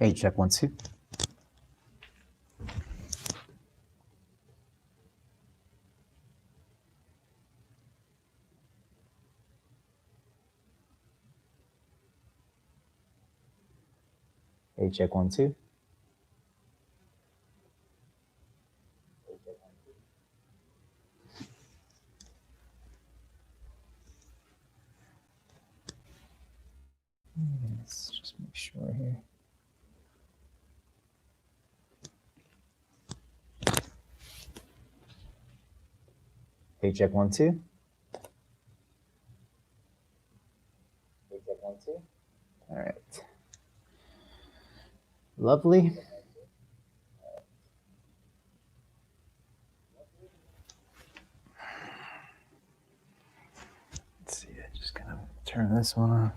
Hey, check 1, 2. Hey, check 1, 2. Let's just make sure here. Hey, check 1, 2. Hey, check 1, 2. All right. Lovely. Let's see. I'm just gonna turn this one on.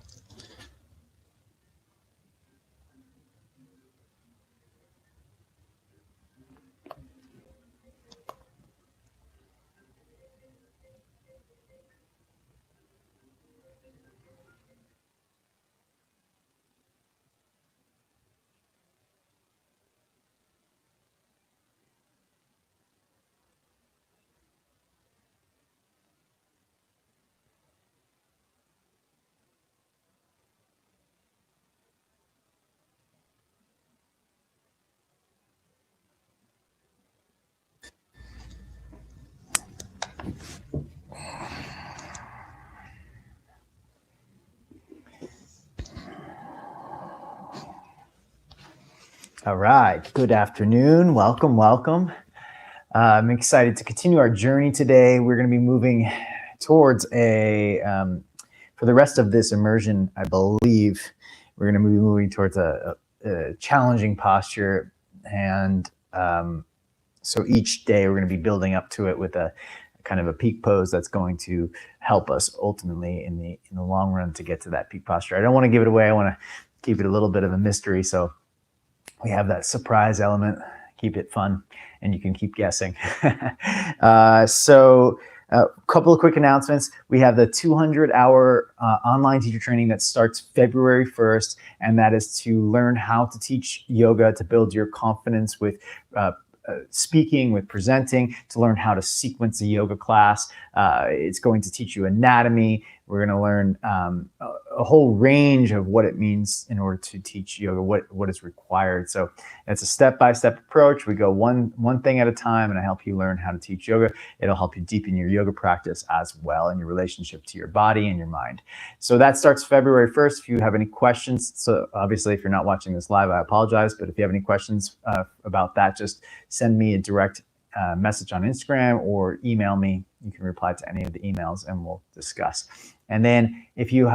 All right. Good afternoon. Welcome, welcome. I'm excited to continue our journey today. We're going to be moving towards for the rest of this immersion, I believe, we're going to be moving towards a challenging posture. And so each day we're going to be building up to it with a kind of a peak pose that's going to help us ultimately in the long run to get to that peak posture. I don't want to give it away. I want to keep it a little bit of a mystery. So we have that surprise element, keep it fun, and you can keep guessing. So a couple of quick announcements. We have the 200-hour online teacher training that starts February 1st, and that is to learn how to teach yoga, to build your confidence with speaking, with presenting, to learn how to sequence a yoga class. It's going to teach you anatomy. We're going to learn a whole range of what it means in order to teach yoga, what is required. So it's a step-by-step approach. We go one thing at a time, and I help you learn how to teach yoga. It'll help you deepen your yoga practice as well and your relationship to your body and your mind. So that starts February 1st. If you have any questions, so obviously if you're not watching this live, I apologize, but if you have any questions about that, just send me a direct message on Instagram or email me. You can reply to any of the emails and we'll discuss. And then if you,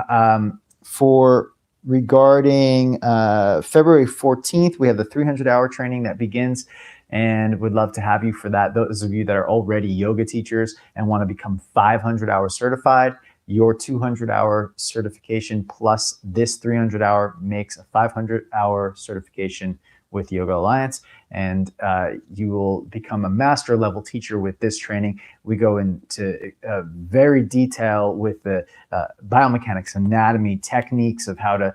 regarding February 14th, we have the 300-hour training that begins, and would love to have you for that. Those of you that are already yoga teachers and want to become 500-hour certified, your 200-hour certification plus this 300-hour makes a 500-hour certification with Yoga Alliance, and you will become a master level teacher with this training. We go into very detail with the biomechanics, anatomy, techniques of how to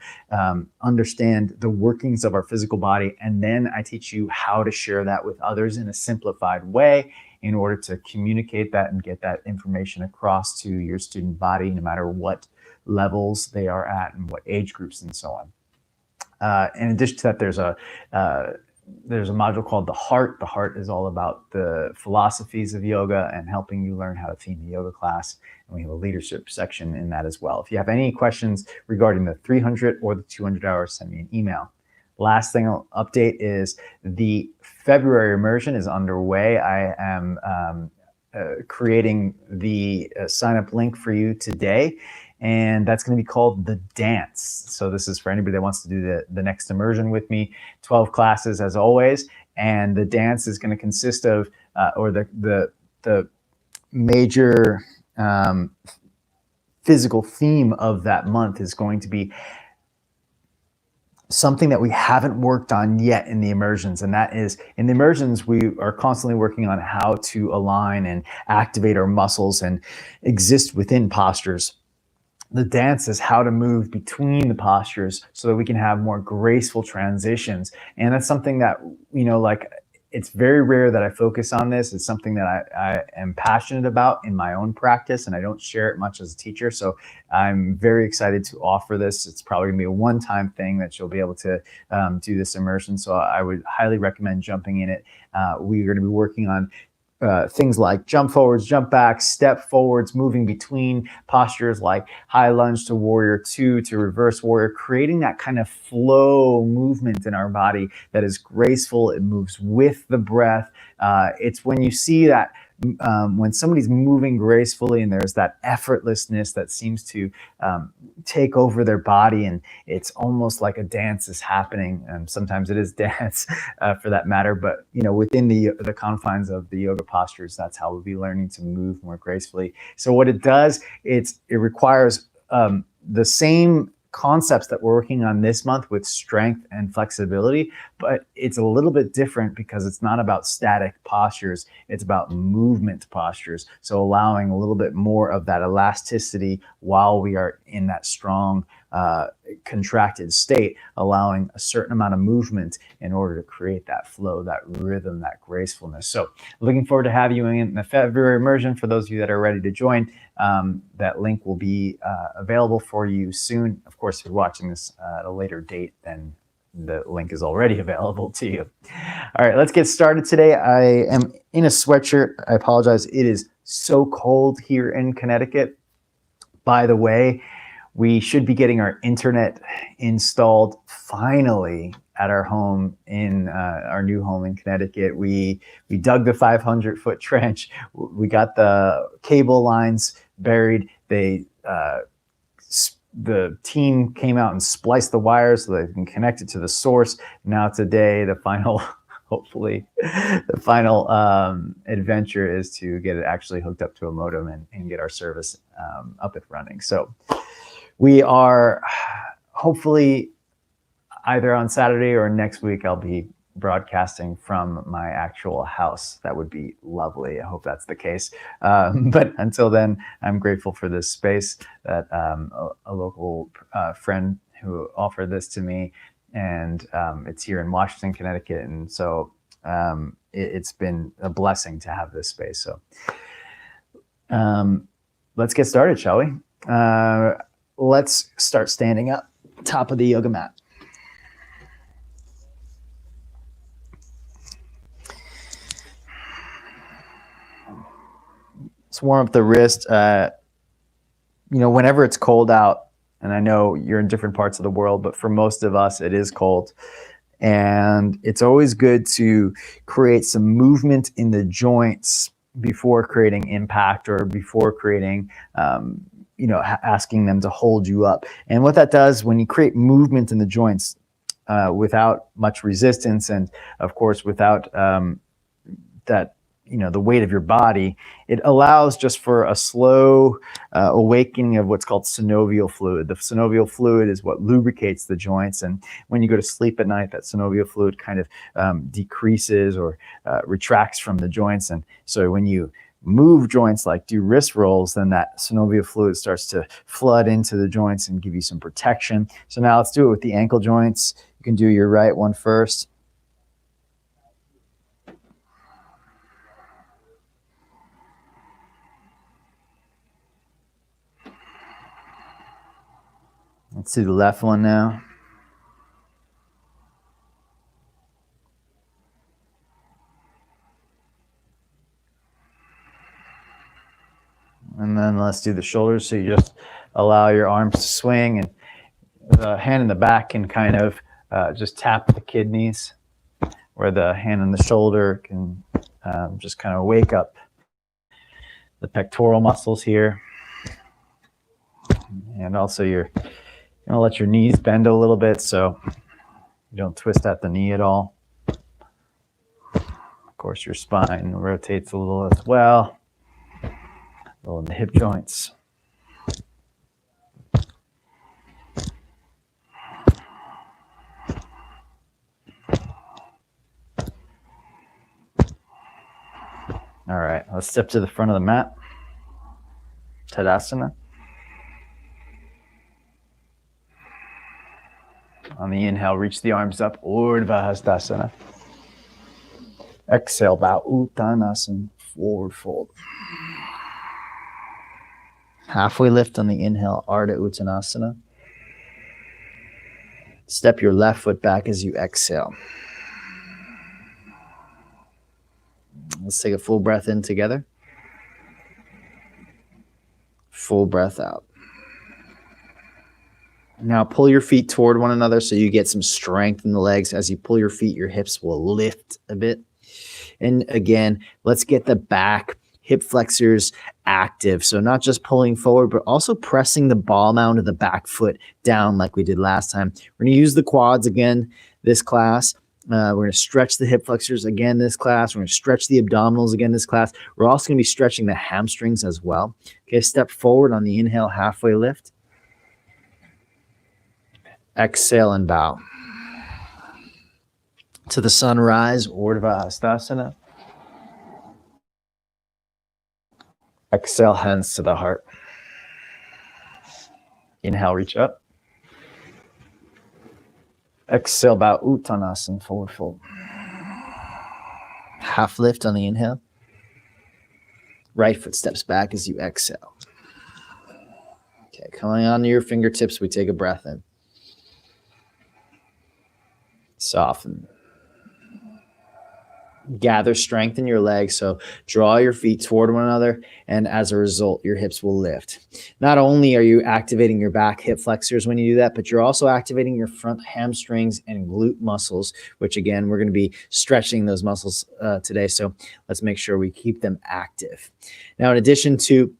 understand the workings of our physical body, and then I teach you how to share that with others in a simplified way in order to communicate that and get that information across to your student body, no matter what levels they are at and what age groups and so on. In addition to that, there's a module called The Heart. The Heart is all about the philosophies of yoga and helping you learn how to theme a yoga class. And we have a leadership section in that as well. If you have any questions regarding the 300 or the 200 hours, send me an email. Last thing I'll update is the February immersion is underway. I am creating the sign-up link for you today. And that's going to be called The Dance. So this is for anybody that wants to do the next immersion with me. 12 classes as always. And the dance is going to consist of, or the major physical theme of that month is going to be something that we haven't worked on yet in the immersions. And that is, in the immersions, we are constantly working on how to align and activate our muscles and exist within postures. the dance is how to move between the postures so that we can have more graceful transitions. And that's something that, like, it's very rare that I focus on this. It's something that I am passionate about in my own practice, and I don't share it much as a teacher. So I'm very excited to offer this. It's probably gonna be a one-time thing that you'll be able to do this immersion. So I would highly recommend jumping in it. We are gonna be working on things like jump forwards, jump backs, step forwards, moving between postures like high lunge to warrior two to reverse warrior, creating that kind of flow movement in our body that is graceful. It moves with the breath. It's when you see that when somebody's moving gracefully and there's that effortlessness that seems to take over their body, and it's almost like a dance is happening. And sometimes it is dance for that matter, but within the confines of the yoga postures, that's how we'll be learning to move more gracefully. So what it does, it requires the same concepts that we're working on this month with strength and flexibility, but it's a little bit different because it's not about static postures, it's about movement postures. So allowing a little bit more of that elasticity while we are in that strong contracted state, allowing a certain amount of movement in order to create that flow, that rhythm, that gracefulness. So looking forward to have you in the February immersion. For those of you that are ready to join, that link will be available for you soon. Of course, if you're watching this at a later date, then the link is already available to you. All right, let's get started today. I am in a sweatshirt. I apologize. It is so cold here in Connecticut. By the way, we should be getting our internet installed finally at our home in our new home in Connecticut. We dug the 500-foot trench. We got the cable lines buried. The team came out and spliced the wires so they can connect it to the source. Now today, the final, hopefully, the final adventure is to get it actually hooked up to a modem and get our service up and running. So we are hopefully either on Saturday or next week, I'll be broadcasting from my actual house. That would be lovely. I hope that's the case. But until then, I'm grateful for this space that a local friend who offered this to me, and it's here in Washington, Connecticut. And so it's been a blessing to have this space. So let's get started, shall we? Let's start standing up, top of the yoga mat. Let's warm up the wrist. Whenever it's cold out, and I know you're in different parts of the world, but for most of us, it is cold. And it's always good to create some movement in the joints before creating impact or before creating asking them to hold you up. And what that does, when you create movement in the joints without much resistance, and of course without that, the weight of your body, it allows just for a slow awakening of what's called synovial fluid. The synovial fluid is what lubricates the joints. And when you go to sleep at night, that synovial fluid kind of decreases or retracts from the joints. And so when you move joints like do wrist rolls, then that synovial fluid starts to flood into the joints and give you some protection. So now let's do it with the ankle joints. You can do your right one first. Let's do the left one now. And then let's do the shoulders. So you just allow your arms to swing, and the hand in the back can kind of just tap the kidneys, where the hand on the shoulder can just kind of wake up the pectoral muscles here. And also you're going to let your knees bend a little bit so you don't twist at the knee at all. Of course, your spine rotates a little as well. A little in the hip joints. All right, let's step to the front of the mat. Tadasana. On the inhale, reach the arms up, Urdhva Hastasana. Exhale, bow Uttanasana, forward fold. Halfway lift on the inhale, Ardha Uttanasana. Step your left foot back as you exhale. Let's take a full breath in together. Full breath out. Now pull your feet toward one another so you get some strength in the legs. As you pull your feet, your hips will lift a bit. And again, let's get the back hip flexors active. So not just pulling forward, but also pressing the ball mound of the back foot down like we did last time. We're going to use the quads again this class. We're going to stretch the hip flexors again this class. We're going to stretch the abdominals again this class. We're also going to be stretching the hamstrings as well. Okay, step forward on the inhale, halfway lift. Exhale and bow. To the sunrise, Urdhva Hastasana. Exhale, hands to the heart. Inhale, reach up. Exhale, bow Uttanasana, forward fold. Half lift on the inhale. Right foot steps back as you exhale. Okay, coming onto your fingertips, we take a breath in. Soften. Gather strength in your legs. So draw your feet toward one another. And as a result, your hips will lift. Not only are you activating your back hip flexors when you do that, but you're also activating your front hamstrings and glute muscles, which again, we're going to be stretching those muscles today. So let's make sure we keep them active. Now, in addition to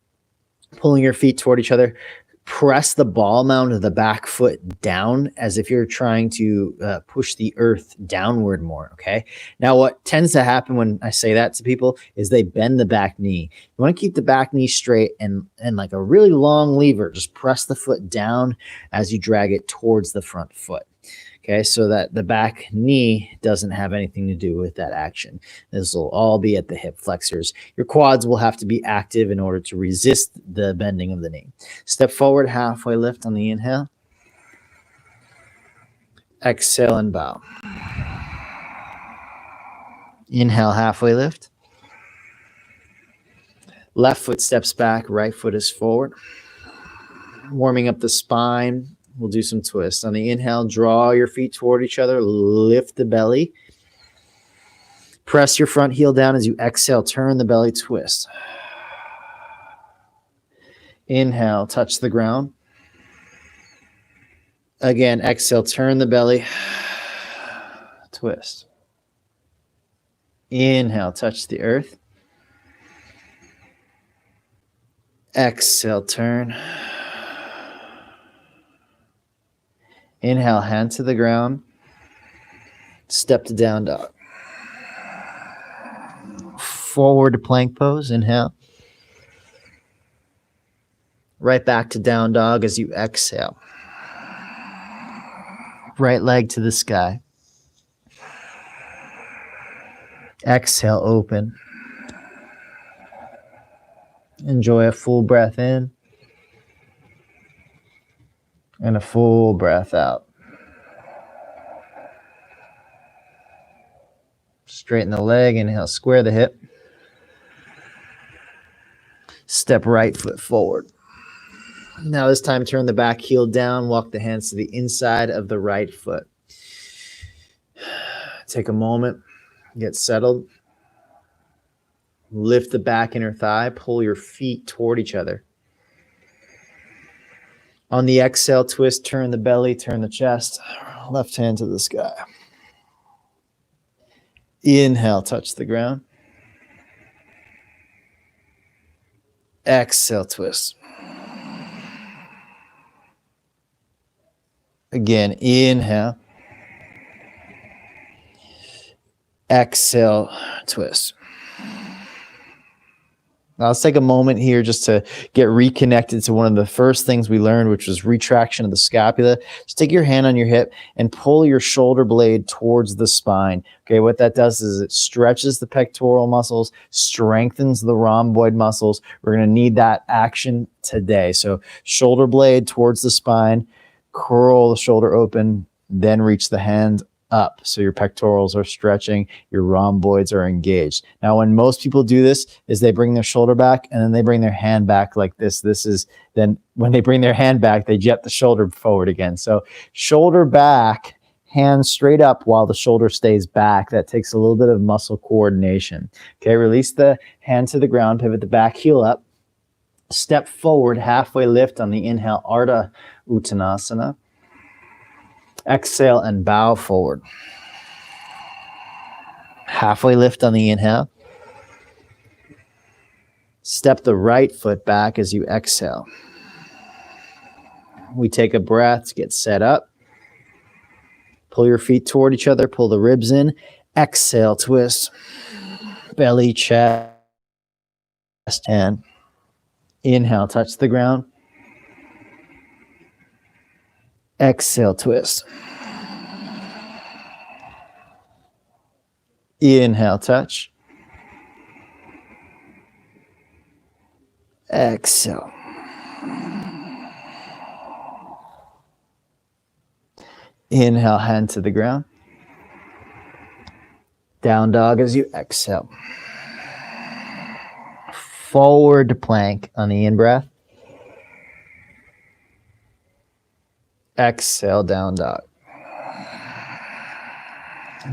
pulling your feet toward each other, press the ball mound of the back foot down as if you're trying to push the earth downward more, okay? Now, what tends to happen when I say that to people is they bend the back knee. You want to keep the back knee straight and like a really long lever, just press the foot down as you drag it towards the front foot. Okay, so that the back knee doesn't have anything to do with that action. This will all be at the hip flexors. Your quads will have to be active in order to resist the bending of the knee. Step forward, halfway lift on the inhale. Exhale and bow. Inhale, halfway lift. Left foot steps back, right foot is forward. Warming up the spine. We'll do some twists. On the inhale, draw your feet toward each other. Lift the belly. Press your front heel down as you exhale. Turn the belly, twist. Inhale, touch the ground. Again, exhale, turn the belly. Twist. Inhale, touch the earth. Exhale, turn. Inhale, hand to the ground. Step to down dog. Forward to plank pose. Inhale. Right back to down dog as you exhale. Right leg to the sky. Exhale, open. Enjoy a full breath in. And a full breath out. Straighten the leg. Inhale, square the hip. Step right foot forward. Now this time, turn the back heel down. Walk the hands to the inside of the right foot. Take a moment. Get settled. Lift the back inner thigh. Pull your feet toward each other. On the exhale, twist, turn the belly, turn the chest, left hand to the sky. Inhale, touch the ground. Exhale, twist. Again, inhale. Exhale, twist. Now let's take a moment here just to get reconnected to one of the first things we learned, which was retraction of the scapula. Just take your hand on your hip and pull your shoulder blade towards the spine. Okay, what that does is it stretches the pectoral muscles, strengthens the rhomboid muscles. We're going to need that action today. So shoulder blade towards the spine, curl the shoulder open, then reach the hand up. So your pectorals are stretching, your rhomboids are engaged. Now, when most people do this is they bring their shoulder back and then they bring their hand back like this. Then when they bring their hand back, they jet the shoulder forward again. So shoulder back, hand straight up while the shoulder stays back. That takes a little bit of muscle coordination. Okay, release the hand to the ground, pivot the back heel up, step forward, halfway lift on the inhale, Ardha Uttanasana. Exhale and bow forward. Halfway lift on the inhale. Step the right foot back as you exhale. We take a breath to get set up. Pull your feet toward each other. Pull the ribs in. Exhale, twist. Belly, chest, hand. Inhale, touch the ground. Exhale, twist. Inhale, touch. Exhale. Inhale, hand to the ground. Down dog as you exhale. Forward plank on the in-breath. Exhale, down dog.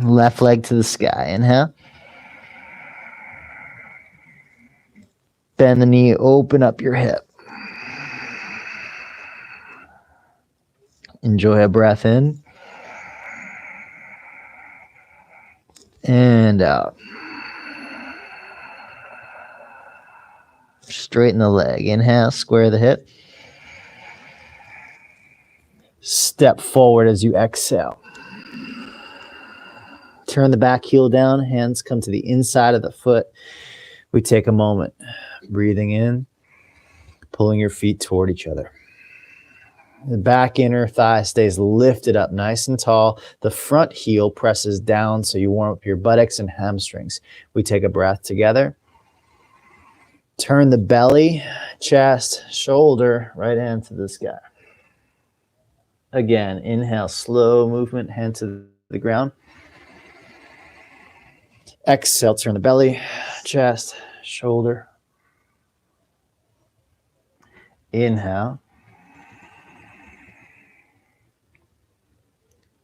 Left leg to the sky. Inhale. Bend the knee, open up your hip. Enjoy a breath in. And out. Straighten the leg. Inhale, square the hip. Step forward as you exhale. Turn the back heel down. Hands come to the inside of the foot. We take a moment. Breathing in. Pulling your feet toward each other. The back inner thigh stays lifted up nice and tall. The front heel presses down so you warm up your buttocks and hamstrings. We take a breath together. Turn the belly, chest, shoulder, right hand to the sky. Again, inhale, slow movement, hand to the ground. Exhale, turn the belly, chest, shoulder. Inhale.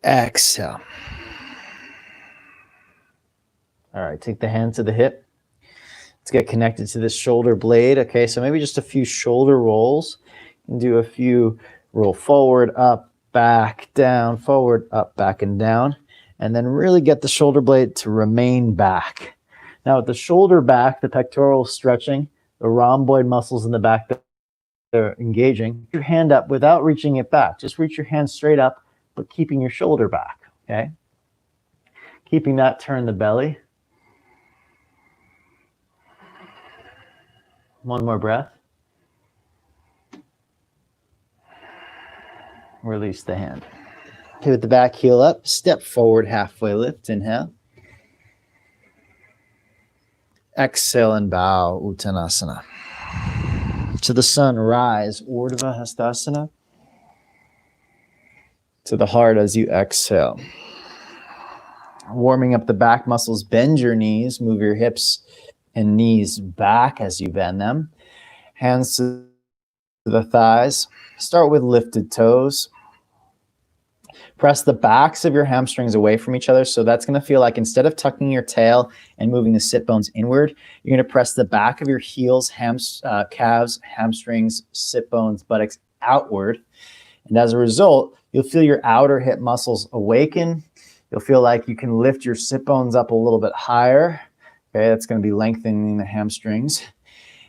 Exhale. All right, take the hand to the hip. Let's get connected to this shoulder blade. Okay, so maybe just a few shoulder rolls. You can do a few roll forward, up, back, down, forward, up, back, and down. And then really get the shoulder blade to remain back. Now with the shoulder back, the pectoral stretching, the rhomboid muscles in the back that are engaging. Your hand up without reaching it back. Just reach your hand straight up, but keeping your shoulder back, okay? Keeping that, turn the belly. One more breath. Release the hand. Okay, with the back heel up, step forward, halfway lift, inhale. Exhale and bow, Uttanasana. To the sun, rise, Urdhva Hastasana. To the heart as you exhale. Warming up the back muscles, bend your knees, move your hips and knees back as you bend them. Hands to the thighs. Start with lifted toes. Press the backs of your hamstrings away from each other. So that's going to feel like instead of tucking your tail and moving the sit bones inward, you're going to press the back of your heels, calves, hamstrings, sit bones, buttocks outward. And as a result, you'll feel your outer hip muscles awaken. You'll feel like you can lift your sit bones up a little bit higher. Okay, that's going to be lengthening the hamstrings.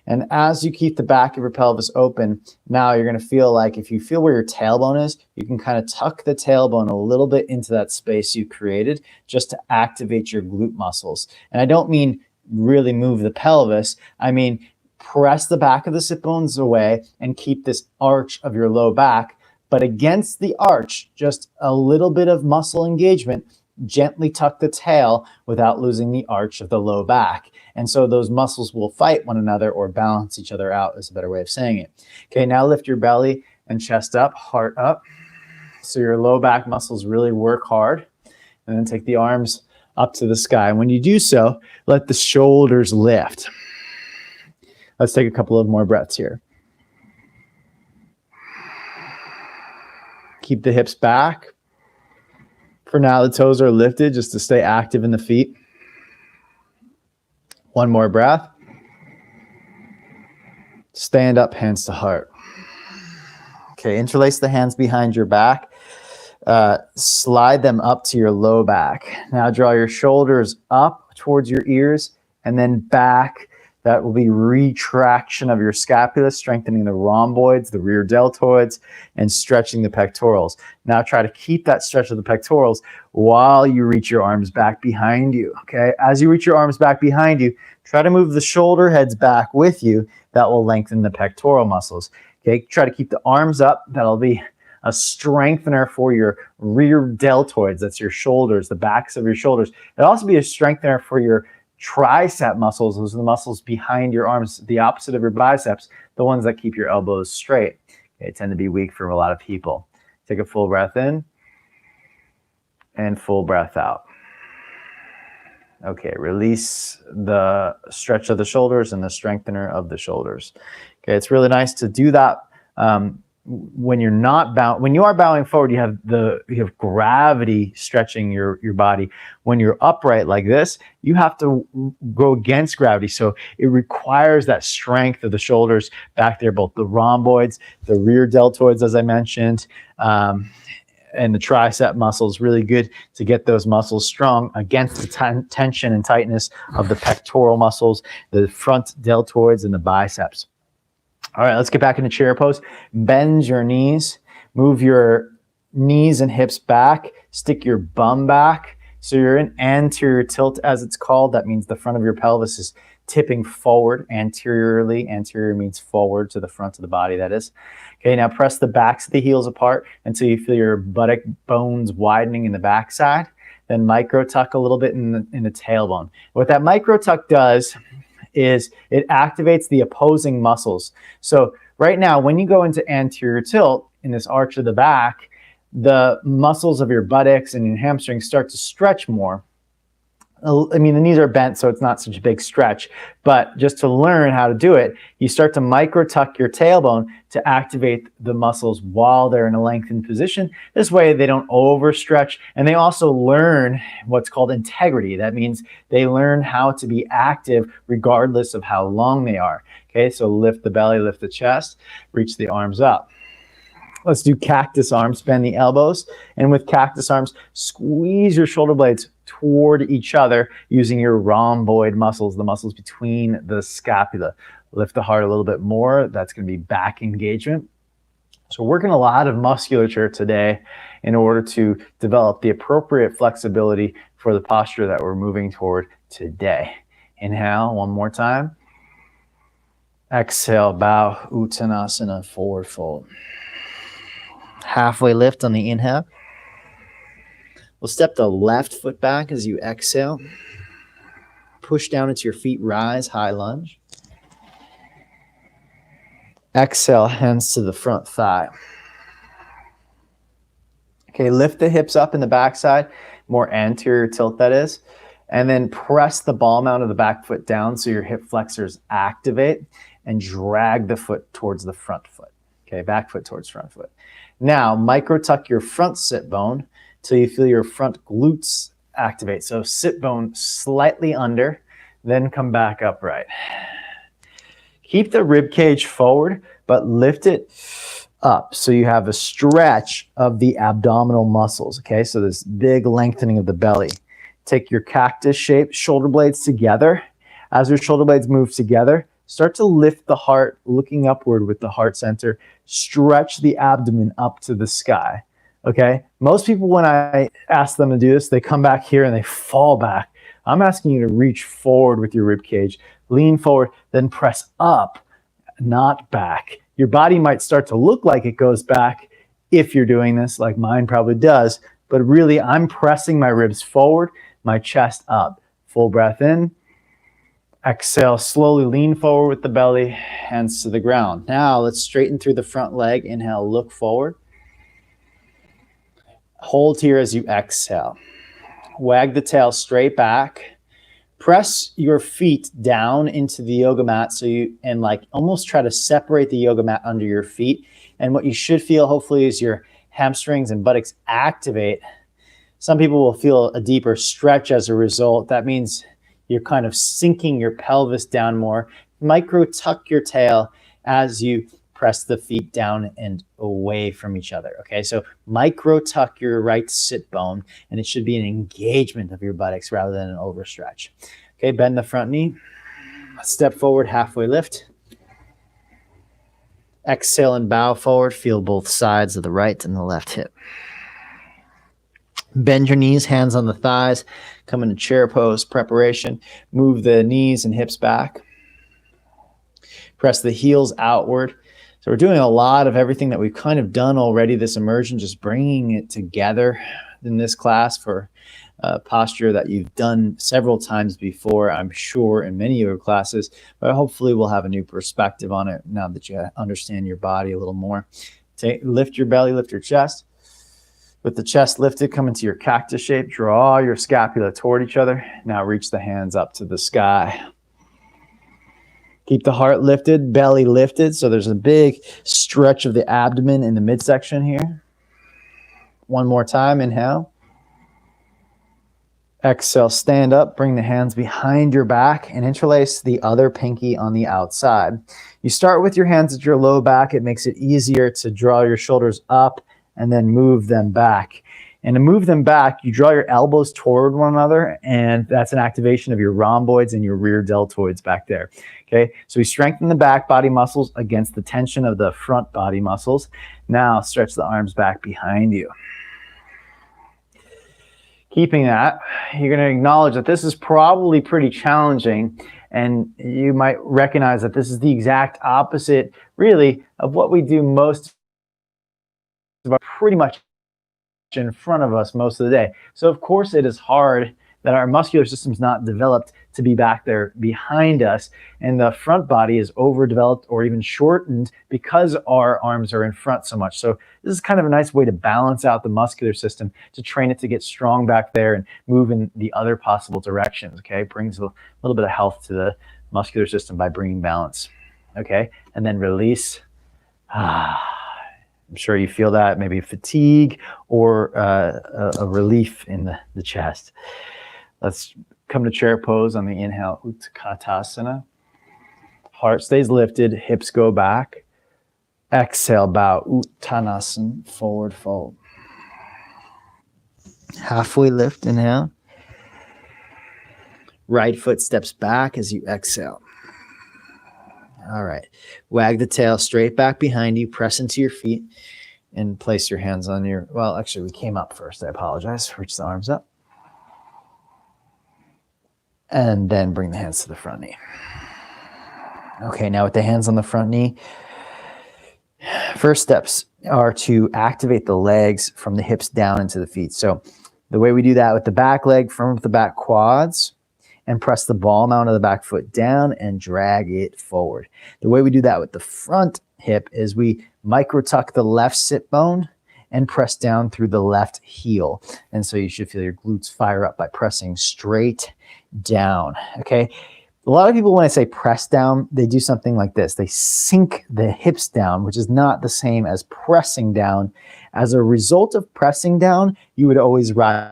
And as you keep the back of your pelvis open, now you're going to feel like if you feel where your tailbone is, you can kind of tuck the tailbone a little bit into that space you created just to activate your glute muscles. And I don't mean really move the pelvis. I mean, press the back of the sit bones away and keep this arch of your low back. But against the arch, just a little bit of muscle engagement, gently tuck the tail without losing the arch of the low back. And so those muscles will fight one another or balance each other out is a better way of saying it. Okay, now lift your belly and chest up, heart up. So your low back muscles really work hard. And then take the arms up to the sky. When you do so, let the shoulders lift. Let's take a couple of more breaths here. Keep the hips back. For now, the toes are lifted just to stay active in the feet. One more breath. Stand up, hands to heart. Okay, interlace the hands behind your back. Slide them up to your low back. Now draw your shoulders up towards your ears and then back. That will be retraction of your scapula, strengthening the rhomboids, the rear deltoids, and stretching the pectorals. Now try to keep that stretch of the pectorals while you reach your arms back behind you, okay? As you reach your arms back behind you, try to move the shoulder heads back with you. That will lengthen the pectoral muscles, okay? Try to keep the arms up. That'll be a strengthener for your rear deltoids. That's your shoulders, the backs of your shoulders. It'll also be a strengthener for your tricep muscles. Those are the muscles behind your arms, the opposite of your biceps, the ones that keep your elbows straight. They tend to be weak for a lot of people. Take a full breath in and full breath out. Okay, release the stretch of the shoulders and the strengthener of the shoulders. Okay, it's really nice to do that. When you're not bow, when you are bowing forward, you have gravity stretching your body. When you're upright like this, you have to go against gravity. So it requires that strength of the shoulders back there, both the rhomboids, the rear deltoids, as I mentioned, and the tricep muscles. Really good to get those muscles strong against the tension and tightness of the pectoral muscles, the front deltoids, and the biceps. All right, let's get back into chair pose. Bend your knees. Move your knees and hips back. Stick your bum back. So you're in anterior tilt, as it's called. That means the front of your pelvis is tipping forward anteriorly. Anterior means forward to the front of the body, that is. Okay, now press the backs of the heels apart until you feel your buttock bones widening in the backside. Then micro tuck a little bit in the tailbone. What that micro tuck does is it activates the opposing muscles. So right now, when you go into anterior tilt in this arch of the back, the muscles of your buttocks and your hamstrings start to stretch more. I mean, the knees are bent, so it's not such a big stretch, but just to learn how to do it, you start to micro tuck your tailbone to activate the muscles while they're in a lengthened position. This way they don't overstretch, and they also learn what's called integrity. That means they learn how to be active regardless of how long they are. Okay, so lift the belly, lift the chest, reach the arms up. Let's do cactus arms, bend the elbows, and with cactus arms, squeeze your shoulder blades toward each other using your rhomboid muscles, the muscles between the scapula. Lift the heart a little bit more. That's going to be back engagement. So we're working a lot of musculature today in order to develop the appropriate flexibility for the posture that we're moving toward today. Inhale one more time. Exhale, bow, Uttanasana, forward fold. Halfway lift on the inhale. We'll step the left foot back as you exhale. Push down into your feet, rise, high lunge. Exhale, hands to the front thigh. Okay, lift the hips up in the backside, more anterior tilt that is. And then press the ball mount of the back foot down so your hip flexors activate and drag the foot towards the front foot. Okay, back foot towards front foot. Now, micro tuck your front sit bone till you feel your front glutes activate. So sit bone slightly under, then come back upright. Keep the rib cage forward, but lift it up so you have a stretch of the abdominal muscles. Okay, so this big lengthening of the belly. Take your cactus shape, shoulder blades together. As your shoulder blades move together, start to lift the heart, looking upward with the heart center. Stretch the abdomen up to the sky, okay? Most people, when I ask them to do this, they come back here and they fall back. I'm asking you to reach forward with your rib cage, lean forward, then press up, not back. Your body might start to look like it goes back if you're doing this, like mine probably does, but really I'm pressing my ribs forward, my chest up. Full breath in. Exhale, slowly lean forward with the belly, hands to the ground. Now let's straighten through the front leg. Inhale, look forward. Hold here as you exhale. Wag the tail straight back. Press your feet down into the yoga mat and like almost try to separate the yoga mat under your feet. And what you should feel hopefully is your hamstrings and buttocks activate. Some people will feel a deeper stretch as a result. That means you're kind of sinking your pelvis down more. Micro tuck your tail as you press the feet down and away from each other. Okay, so micro tuck your right sit bone, and it should be an engagement of your buttocks rather than an overstretch. Okay, bend the front knee. Step forward, halfway lift. Exhale and bow forward. Feel both sides of the right and the left hip. Bend your knees, hands on the thighs. Come into chair pose, preparation. Move the knees and hips back. Press the heels outward. So we're doing a lot of everything that we've kind of done already, this immersion, just bringing it together in this class for posture that you've done several times before, I'm sure, in many of your classes, but hopefully we'll have a new perspective on it now that you understand your body a little more. Lift your belly, lift your chest. With the chest lifted, come into your cactus shape, draw your scapula toward each other. Now reach the hands up to the sky. Keep the heart lifted, belly lifted. So there's a big stretch of the abdomen in the midsection here. One more time, inhale. Exhale, stand up, bring the hands behind your back and interlace the other pinky on the outside. You start with your hands at your low back. It makes it easier to draw your shoulders up and then move them back. And to move them back, you draw your elbows toward one another, and that's an activation of your rhomboids and your rear deltoids back there. Okay, so we strengthen the back body muscles against the tension of the front body muscles. Now stretch the arms back behind you. Keeping that, you're going to acknowledge that this is probably pretty challenging, and you might recognize that this is the exact opposite, really, of what we do most of our pretty much in front of us most of the day. So of course it is hard that our muscular system's not developed to be back there behind us, and the front body is overdeveloped or even shortened because our arms are in front so much. So this is kind of a nice way to balance out the muscular system, to train it to get strong back there and move in the other possible directions. Okay, it brings a little bit of health to the muscular system by bringing balance. Okay, and then release. I'm sure you feel that, maybe fatigue or a relief in the chest. Let's come to chair pose on the inhale, Utkatasana. Heart stays lifted, hips go back. Exhale, bow, Uttanasana, forward fold. Halfway lift, inhale. Right foot steps back as you exhale. All right, wag the tail straight back behind you, press into your feet, and place your hands on your, well, actually we came up first, I apologize. Reach the arms up. And then bring the hands to the front knee. Okay, now with the hands on the front knee, first steps are to activate the legs from the hips down into the feet. So the way we do that with the back leg, firm with the back quads, and press the ball mount of the back foot down and drag it forward. The way we do that with the front hip is we micro tuck the left sit bone and press down through the left heel. And so you should feel your glutes fire up by pressing straight down. Okay. A lot of people, when I say press down, they do something like this. They sink the hips down, which is not the same as pressing down. As a result of pressing down, you would always rise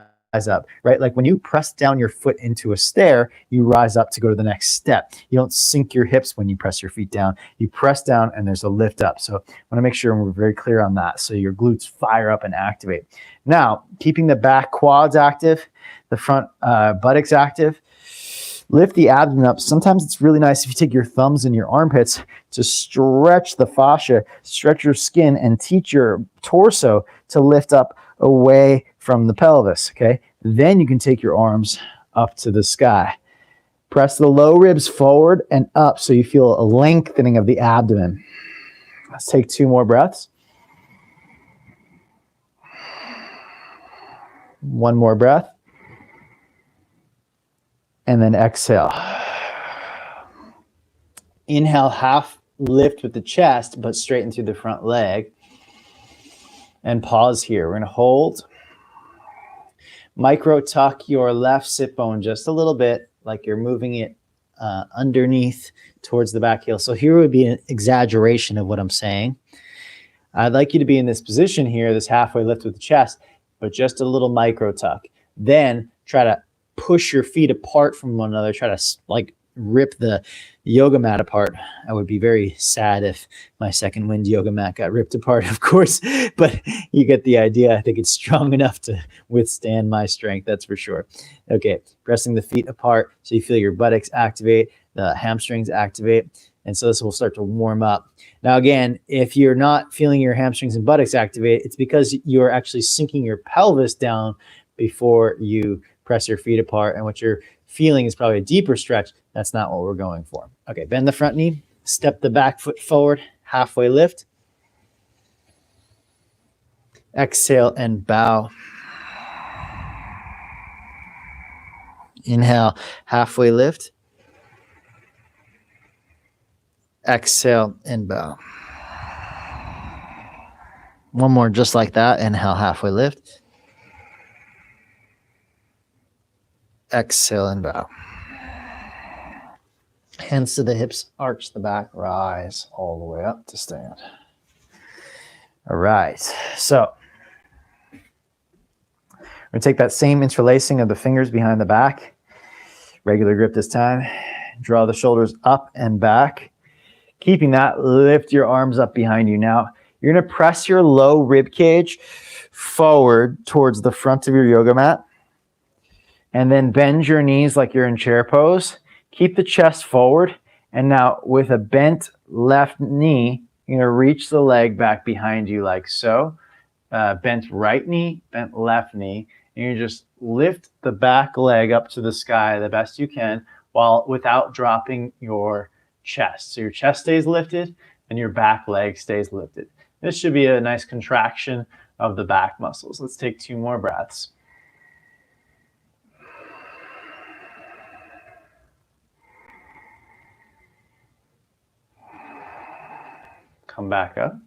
up, right? Like when you press down your foot into a stair, you rise up to go to the next step. You don't sink your hips when you press your feet down. You press down and there's a lift up. So I want to make sure we're very clear on that. So your glutes fire up and activate. Now, keeping the back quads active, the front buttocks active, lift the abdomen up. Sometimes it's really nice if you take your thumbs in your armpits to stretch the fascia, stretch your skin, and teach your torso to lift up away from the pelvis, okay? Then you can take your arms up to the sky. Press the low ribs forward and up so you feel a lengthening of the abdomen. Let's take 2 more breaths. 1 more breath. And then exhale. Inhale, half lift with the chest, but straighten through the front leg. And pause here. We're going to hold. Micro tuck your left sit bone just a little bit, like you're moving it underneath towards the back heel. So here would be an exaggeration of what I'm saying. I'd like you to be in this position here, this halfway lift with the chest, but just a little micro tuck. Then try to push your feet apart from one another. Try to like rip the yoga mat apart. I would be very sad if my second wind yoga mat got ripped apart, of course, but you get the idea. I think it's strong enough to withstand my strength, that's for sure. Okay, pressing the feet apart so you feel your buttocks activate, the hamstrings activate, and so this will start to warm up. Now, again, if you're not feeling your hamstrings and buttocks activate, it's because you're actually sinking your pelvis down before you press your feet apart, and what you're feeling is probably a deeper stretch. That's not what we're going for. Okay, bend the front knee, step the back foot forward, halfway lift. Exhale and bow. Inhale, halfway lift. Exhale and bow. One more just like that. Inhale, halfway lift. Exhale and bow. Hands to the hips, arch the back, rise all the way up to stand. All right, so we're gonna take that same interlacing of the fingers behind the back, regular grip this time, draw the shoulders up and back. Keeping that, lift your arms up behind you. Now, you're gonna press your low rib cage forward towards the front of your yoga mat, and then bend your knees like you're in chair pose. Keep the chest forward, and now with a bent left knee, you're gonna reach the leg back behind you like so. Bent right knee, bent left knee, and you just lift the back leg up to the sky the best you can without dropping your chest. So your chest stays lifted and your back leg stays lifted. This should be a nice contraction of the back muscles. Let's take 2 more breaths. Come back up.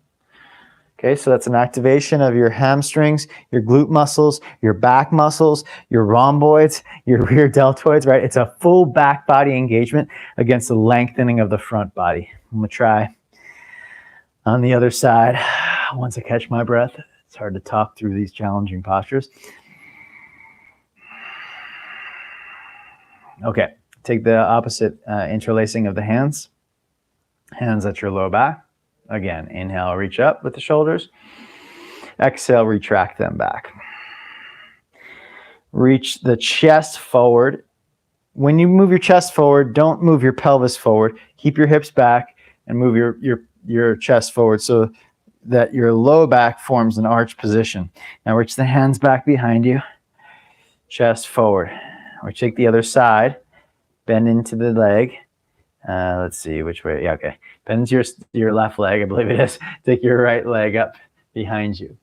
Okay, so that's an activation of your hamstrings, your glute muscles, your back muscles, your rhomboids, your rear deltoids, right? It's a full back body engagement against the lengthening of the front body. I'm gonna try on the other side. Once I catch my breath, it's hard to talk through these challenging postures. Okay, take the opposite interlacing of the hands. Hands at your low back. Again, inhale, reach up with the shoulders. Exhale, retract them back. Reach the chest forward. When you move your chest forward, don't move your pelvis forward. Keep your hips back and move your chest forward so that your low back forms an arch position. Now reach the hands back behind you. Chest forward. Or take the other side. Bend into the leg. Let's see which way. Yeah, okay. Bend your left leg, I believe it is. Take your right leg up behind you.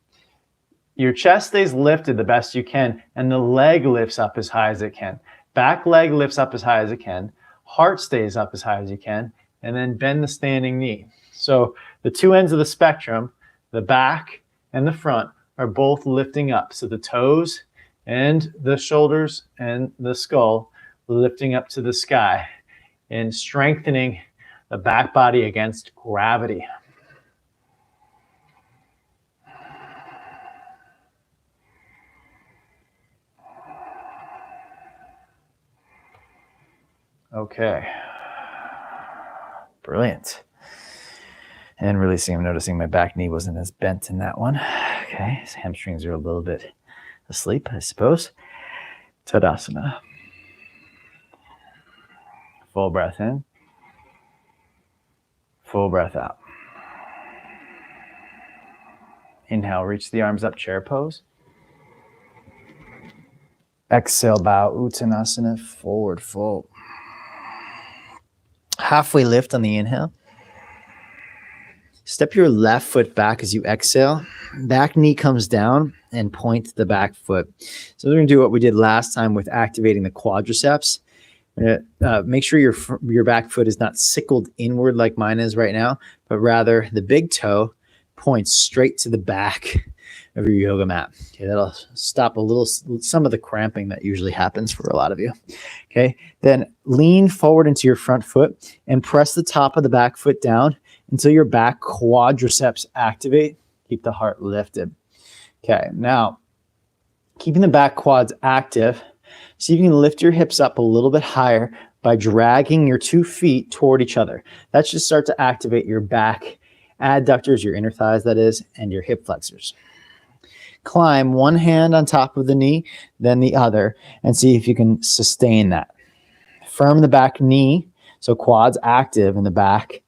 Your chest stays lifted the best you can, and the leg lifts up as high as it can. Back leg lifts up as high as it can. Heart stays up as high as you can, and then bend the standing knee. So the 2 ends of the spectrum, the back and the front, are both lifting up. So the toes and the shoulders and the skull lifting up to the sky, and strengthening the back body against gravity. Okay. Brilliant. And releasing, I'm noticing my back knee wasn't as bent in that one. Okay, so hamstrings are a little bit asleep, I suppose. Tadasana. Full breath in. Full breath out. Inhale, reach the arms up, chair pose. Exhale, bow, Uttanasana, forward fold. Halfway lift on the inhale. Step your left foot back as you exhale. Back knee comes down and point the back foot. So we're going to do what we did last time with activating the quadriceps. Make sure your back foot is not sickled inward like mine is right now, but rather the big toe points straight to the back of your yoga mat. Okay, that'll stop some of the cramping that usually happens for a lot of you. Okay, then lean forward into your front foot and press the top of the back foot down until your back quadriceps activate. Keep the heart lifted. Okay, now keeping the back quads active, see if you can lift your hips up a little bit higher by dragging your 2 feet toward each other. That should start to activate your back adductors, your inner thighs, that is, and your hip flexors. Climb one hand on top of the knee, then the other, and see if you can sustain that. Firm the back knee, so quads active in the back,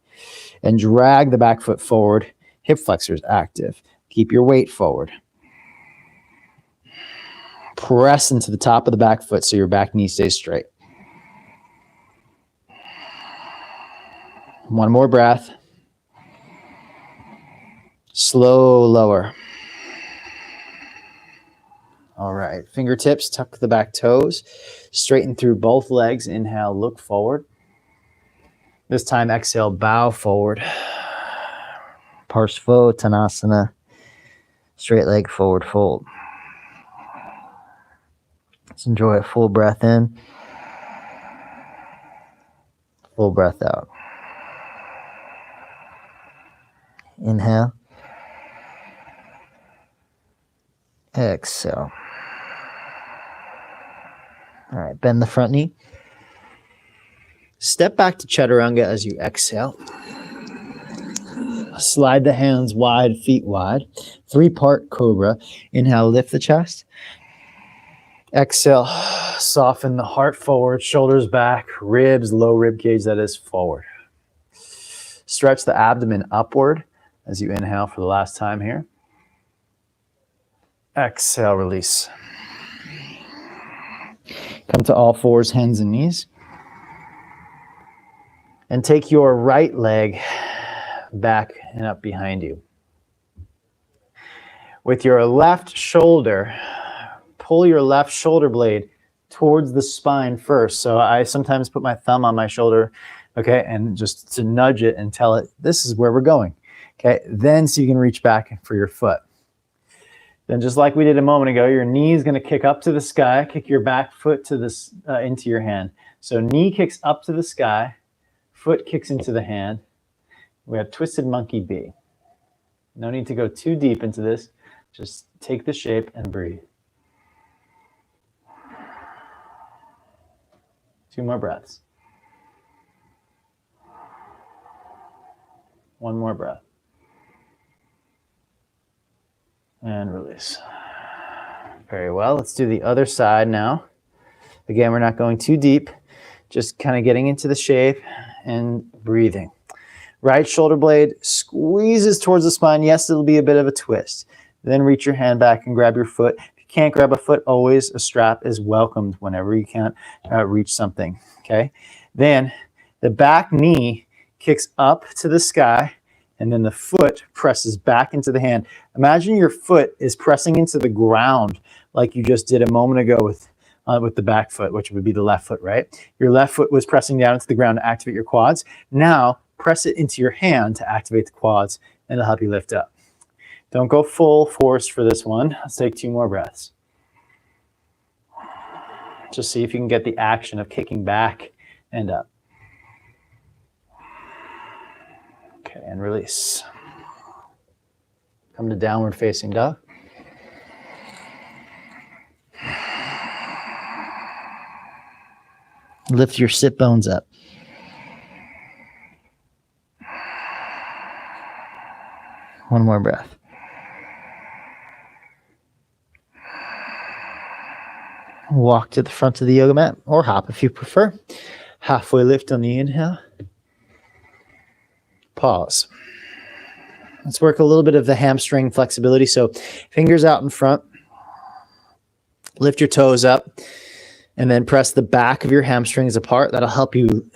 and drag the back foot forward, hip flexors active. Keep your weight forward. Press into the top of the back foot so your back knee stays straight. One more breath. Slow lower. All right. Fingertips, tuck the back toes. Straighten through both legs. Inhale, look forward. This time, exhale, bow forward. Parsvottanasana. Straight leg forward fold. Let's enjoy a full breath in. Full breath out. Inhale. Exhale. All right, bend the front knee. Step back to chaturanga as you exhale. Slide the hands wide, feet wide. 3-part cobra. Inhale, lift the chest. Exhale, soften the heart forward, shoulders back, ribs, low rib cage, that is, forward. Stretch the abdomen upward as you inhale for the last time here. Exhale, release. Come to all fours, hands and knees. And take your right leg back and up behind you. With your left shoulder, pull your left shoulder blade towards the spine first. So I sometimes put my thumb on my shoulder, okay, and just to nudge it and tell it, this is where we're going, okay? Then so you can reach back for your foot. Then just like we did a moment ago, your knee is going to kick up to the sky, kick your back foot to this into your hand. So knee kicks up to the sky, foot kicks into the hand. We have twisted monkey B. No need to go too deep into this. Just take the shape and breathe. 2 more breaths. 1 more breath. And release. Very well. Let's do the other side now. Again, we're not going too deep. Just kind of getting into the shape and breathing. Right shoulder blade squeezes towards the spine. Yes, it'll be a bit of a twist. Then reach your hand back and grab your foot. If you can't grab a foot, always a strap is welcomed whenever you can't reach something. Okay. Then the back knee kicks up to the sky, and then the foot presses back into the hand. Imagine your foot is pressing into the ground like you just did a moment ago with the back foot, which would be the left foot, right? Your left foot was pressing down into the ground to activate your quads. Now press it into your hand to activate the quads, and it'll help you lift up. Don't go full force for this one. Let's take 2 more breaths. Just see if you can get the action of kicking back and up. Okay, and release. Come to downward facing dog. Lift your sit bones up. One more breath. Walk to the front of the yoga mat, or hop if you prefer. Halfway lift on the inhale. Pause. Let's work a little bit of the hamstring flexibility. So fingers out in front. Lift your toes up. And then press the back of your hamstrings apart. That'll help you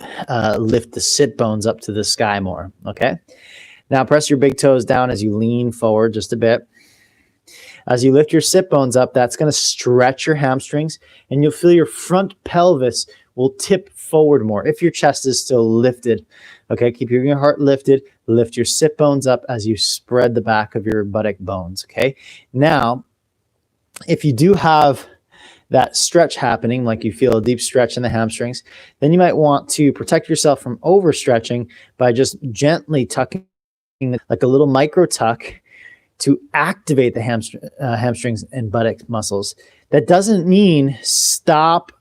lift the sit bones up to the sky more. Okay? Now press your big toes down as you lean forward just a bit. As you lift your sit bones up, that's going to stretch your hamstrings, and you'll feel your front pelvis will tip forward more if your chest is still lifted. Okay, keep your heart lifted. Lift your sit bones up as you spread the back of your buttock bones. Okay, now if you do have that stretch happening, like you feel a deep stretch in the hamstrings, then you might want to protect yourself from overstretching by just gently tucking, like a little micro tuck, to activate the hamstrings and buttock muscles. That doesn't mean stop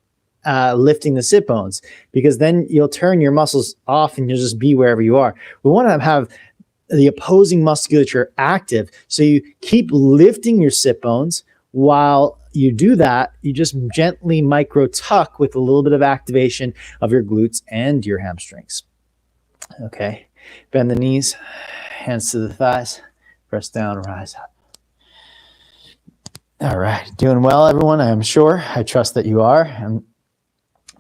lifting the sit bones, because then you'll turn your muscles off and you'll just be wherever you are. We want to have the opposing musculature active. So you keep lifting your sit bones. While you do that, you just gently micro tuck with a little bit of activation of your glutes and your hamstrings. Okay, bend the knees, hands to the thighs, press down, rise up. All right, doing well, everyone, I'm sure. I trust that you are.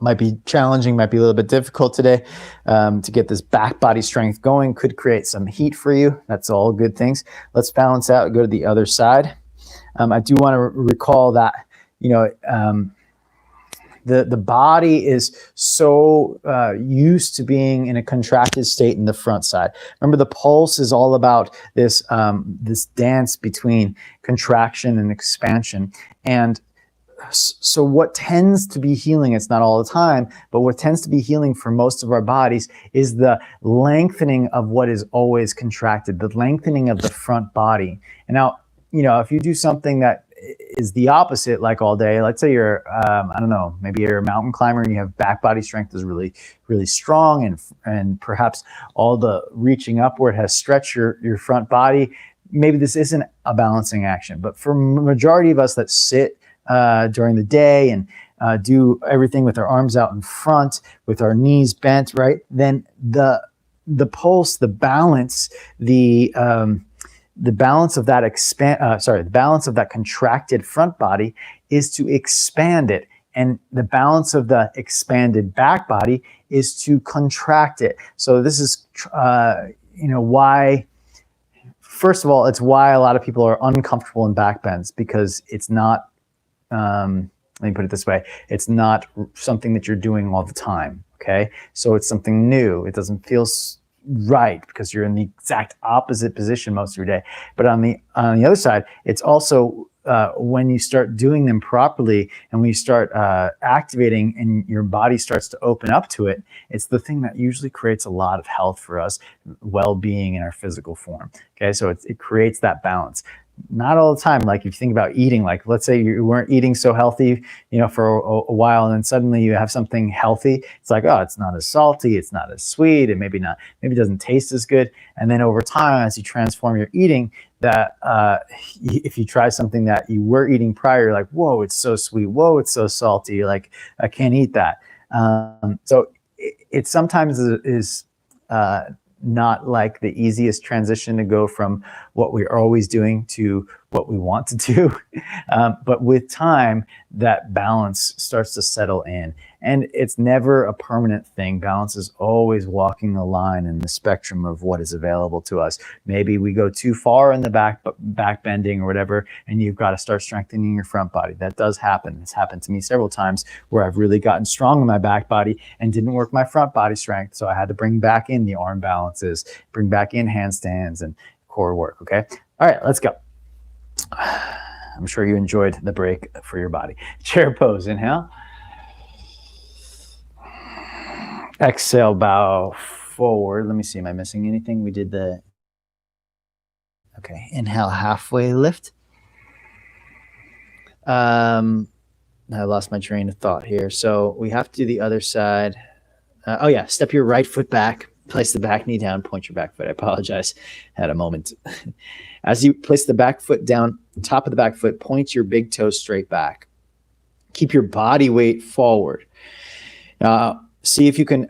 Might be challenging, might be a little bit difficult today to get this back body strength going. Could create some heat for you. That's all good things. Let's balance out, go to the other side. I do want to recall that, the body is so used to being in a contracted state in the front side. Remember, the pulse is all about this dance between contraction and expansion. And so what tends to be healing, it's not all the time, but what tends to be healing for most of our bodies is the lengthening of what is always contracted, the lengthening of the front body. And now, if you do something that is the opposite, like all day, let's say you're, maybe you're a mountain climber and you have back body strength is really, really strong, and perhaps all the reaching upward has stretched your front body. Maybe this isn't a balancing action, but for majority of us that sit during the day and do everything with our arms out in front, with our knees bent, right? Then the pulse, the balance, the balance of that the balance of that contracted front body is to expand it, and the balance of the expanded back body is to contract it. So this is, why. First of all, it's why a lot of people are uncomfortable in back bends, because it's not. Let me put it this way: it's not something that you're doing all the time. Okay, so it's something new. It doesn't feel right because you're in the exact opposite position most of your day. But on the other side, it's also when you start doing them properly and when you start activating and your body starts to open up to it, it's the thing that usually creates a lot of health for us, well-being in our physical form. Okay, so it creates that balance. Not all the time. Like if you think about eating, like let's say you weren't eating so healthy, for a while, and then suddenly you have something healthy. It's like, oh, it's not as salty, it's not as sweet, and maybe it doesn't taste as good. And then over time, as you transform your eating, that if you try something that you were eating prior, you're like, whoa, it's so sweet, whoa, it's so salty, like I can't eat that. So it sometimes is not like the easiest transition to go from what we're always doing to what we want to do. But with time, that balance starts to settle in. And it's never a permanent thing. Balance is always walking a line in the spectrum of what is available to us. Maybe we go too far in the back bending or whatever, and you've got to start strengthening your front body. That does happen. It's happened to me several times where I've really gotten strong in my back body and didn't work my front body strength. So I had to bring back in the arm balances, bring back in handstands and core work. Okay. All right, let's go. I'm sure you enjoyed the break for your body. Chair pose, inhale. Exhale, bow forward. Let me see, am I missing anything? We did okay, inhale, halfway lift. I lost my train of thought here. So we have to do the other side. Step your right foot back, place the back knee down, point your back foot. I apologize, had a moment. As you place the back foot down, top of the back foot, point your big toe straight back. Keep your body weight forward. See if you can,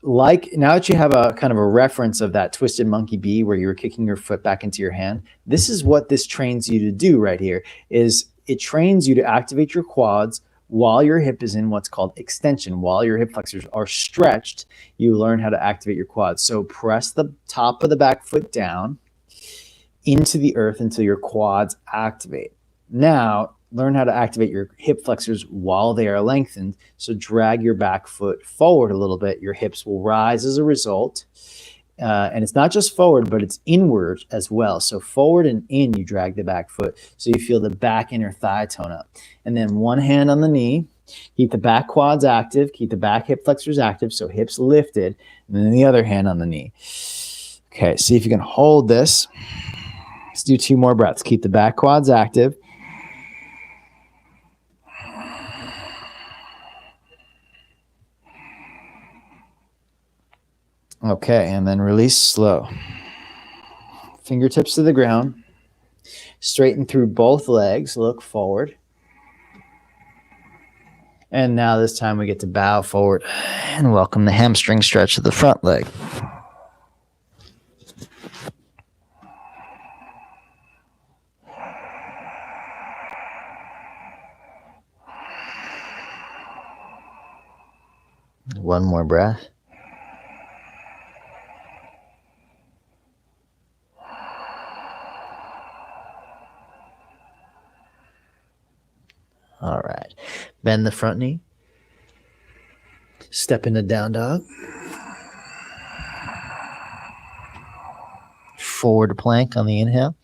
now that you have a kind of a reference of that twisted monkey B where you were kicking your foot back into your hand, this is what this trains you to do right here, is it trains you to activate your quads while your hip is in what's called extension. While your hip flexors are stretched, you learn how to activate your quads. So press the top of the back foot down into the earth until your quads activate. Now, learn how to activate your hip flexors while they are lengthened. So drag your back foot forward a little bit. Your hips will rise as a result. And it's not just forward, but it's inward as well. So forward and in, you drag the back foot. So you feel the back inner thigh tone up. And then one hand on the knee. Keep the back quads active. Keep the back hip flexors active. So hips lifted. And then the other hand on the knee. Okay, see if you can hold this. Let's do 2 more breaths. Keep the back quads active. Okay, and then release slow. Fingertips to the ground. Straighten through both legs. Look forward. And now this time we get to bow forward and welcome the hamstring stretch of the front leg. One more breath. All right. Bend the front knee. Step into down dog. Forward plank on the inhale.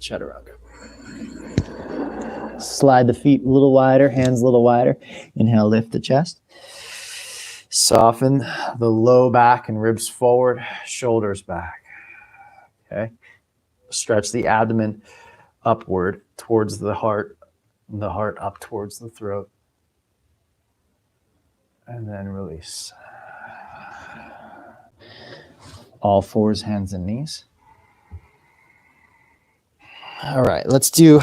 Chaturanga. Slide the feet a little wider, hands a little wider. Inhale, lift the chest. Soften the low back and ribs forward, shoulders back. Okay. Stretch the abdomen upward towards the heart up towards the throat. And then release. All fours, hands and knees. All right, let's do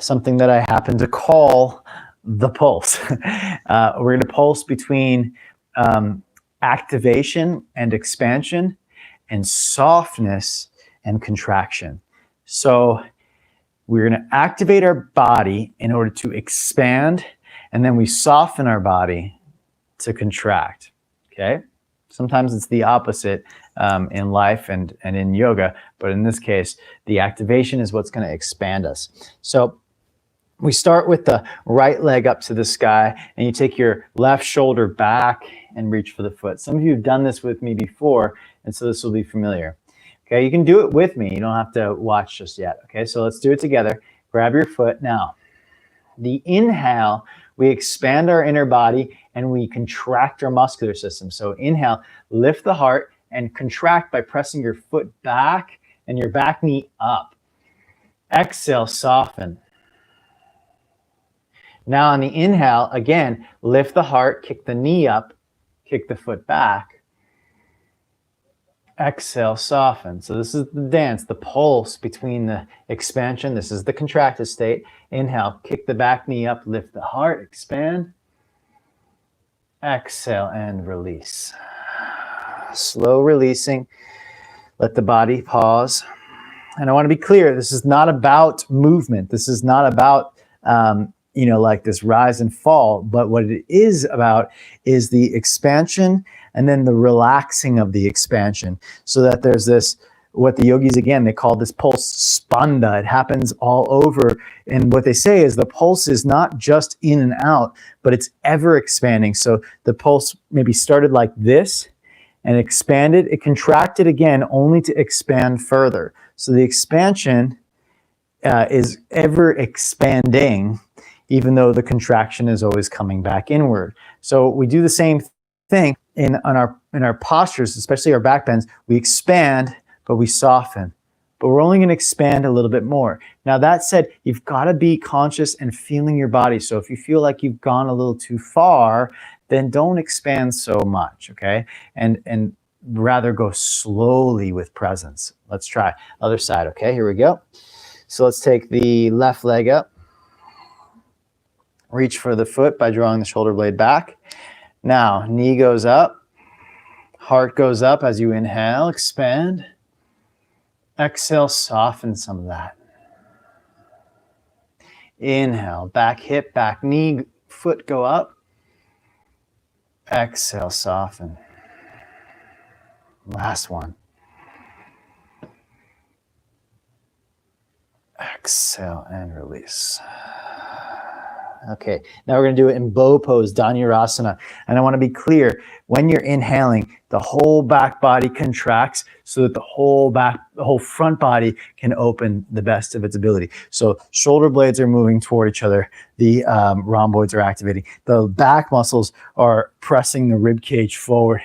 something that I happen to call the pulse. We're going to pulse between activation and expansion and softness and contraction. So we're going to activate our body in order to expand, and then we soften our body to contract, okay? Sometimes it's the opposite in life and in yoga, but in this case, the activation is what's going to expand us. So we start with the right leg up to the sky, and you take your left shoulder back and reach for the foot. Some of you have done this with me before, and so this will be familiar. Okay, you can do it with me. You don't have to watch just yet. Okay, so let's do it together. Grab your foot. Now, the inhale, we expand our inner body and we contract our muscular system. So inhale, lift the heart and contract by pressing your foot back and your back knee up. Exhale, soften. Now on the inhale, again, lift the heart, kick the knee up, kick the foot back. Exhale, soften. So this is the dance, the pulse between the expansion. This is the contracted state. Inhale, kick the back knee up, lift the heart, expand. Exhale and release. Slow releasing. Let the body pause. And I want to be clear, this is not about movement. This is not about, like this rise and fall. But what it is about is the expansion and then the relaxing of the expansion, so that there's this, what the yogis, again, they call this pulse spanda. It happens all over. And what they say is the pulse is not just in and out, but it's ever expanding. So the pulse maybe started like this and expanded. It contracted again, only to expand further. So the expansion is ever expanding, even though the contraction is always coming back inward. So we do the same thing in our postures, especially our back bends. We expand, but we soften. But we're only going to expand a little bit more. Now that said, you've got to be conscious and feeling your body. So if you feel like you've gone a little too far, then don't expand so much, okay? And rather go slowly with presence. Let's try other side, okay? Here we go. So let's take the left leg up. Reach for the foot by drawing the shoulder blade back. Now, knee goes up, heart goes up as you inhale, expand. Exhale, soften some of that. Inhale, back hip, back knee, foot go up. Exhale, soften. Last one. Exhale and release. Okay, now we're going to do it in bow pose, Dhanurasana. And I want to be clear, when you're inhaling, the whole back body contracts so that the whole front body can open the best of its ability. So shoulder blades are moving toward each other. The rhomboids are activating. The back muscles are pressing the rib cage forward.